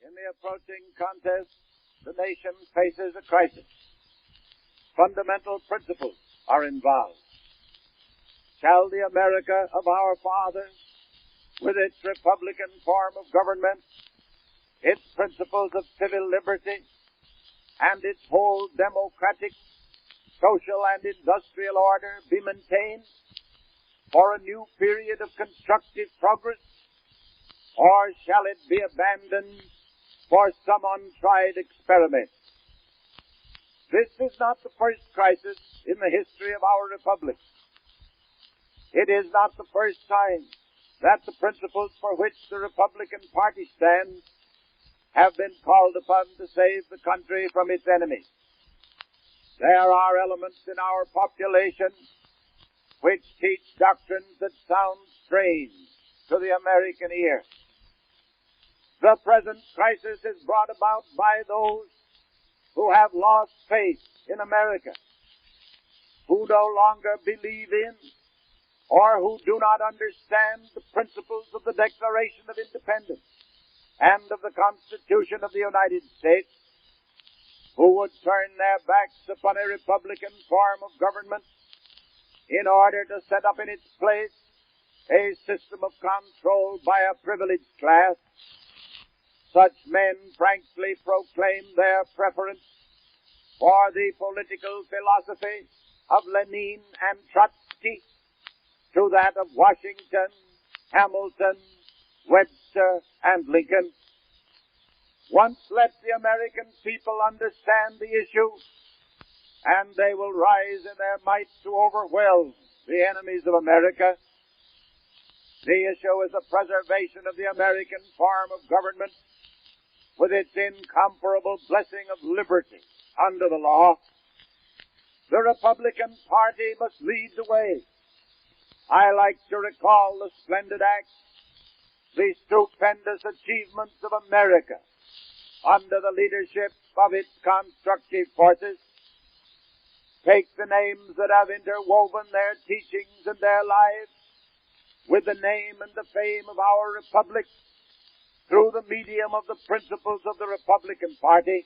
In the approaching contest, the nation faces a crisis. Fundamental principles are involved. Shall the America of our fathers, with its republican form of government, its principles of civil liberty, and its whole democratic, social, and industrial order be maintained for a new period of constructive progress, or shall it be abandoned for some untried experiment? This is not the first crisis in the history of our republic. It is not the first time that the principles for which the Republican Party stands have been called upon to save the country from its enemies. There are elements in our population which teach doctrines that sound strange to the American ear. The present crisis is brought about by those who have lost faith in America, who no longer believe in or who do not understand the principles of the Declaration of Independence and of the Constitution of the United States, who would turn their backs upon a republican form of government in order to set up in its place a system of control by a privileged class. Such men frankly proclaim their preference for the political philosophy of Lenin and Trotsky to that of Washington, Hamilton, Webster, and Lincoln. Once let the American people understand the issue, and they will rise in their might to overwhelm the enemies of America. The issue is the preservation of the American form of government with its incomparable blessing of liberty under the law. The Republican Party must lead the way. I like to recall the splendid acts, the stupendous achievements of America under the leadership of its constructive forces. Take the names that have interwoven their teachings and their lives with the name and the fame of our republic through the medium of the principles of the Republican Party.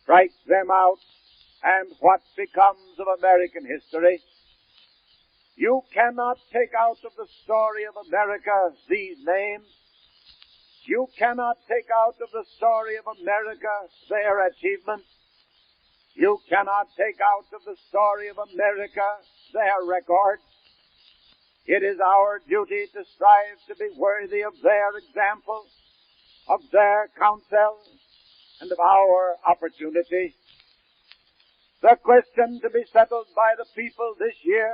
Strike them out, and what becomes of American history? You cannot take out of the story of America these names. You cannot take out of the story of America their achievements. You cannot take out of the story of America their records. It is our duty to strive to be worthy of their example, of their counsel, and of our opportunity. The question to be settled by the people this year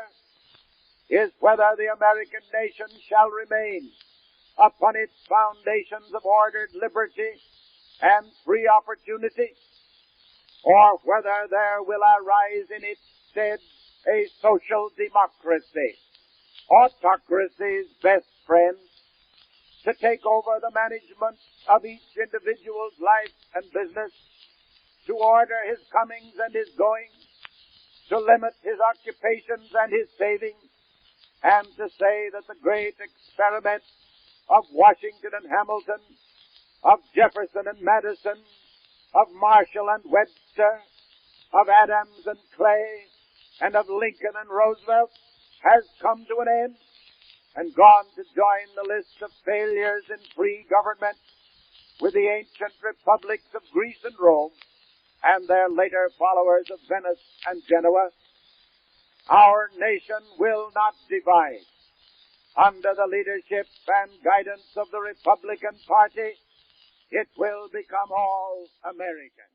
is whether the American nation shall remain upon its foundations of ordered liberty and free opportunity, or whether there will arise in its stead a social democracy, autocracy's best friend, to take over the management of each individual's life and business, to order his comings and his goings, to limit his occupations and his savings, and to say that the great experiment of Washington and Hamilton, of Jefferson and Madison, of Marshall and Webster, of Adams and Clay, and of Lincoln and Roosevelt has come to an end and gone to join the list of failures in free government with the ancient republics of Greece and Rome and their later followers of Venice and Genoa. Our nation will not divide. Under the leadership and guidance of the Republican Party, it will become all American.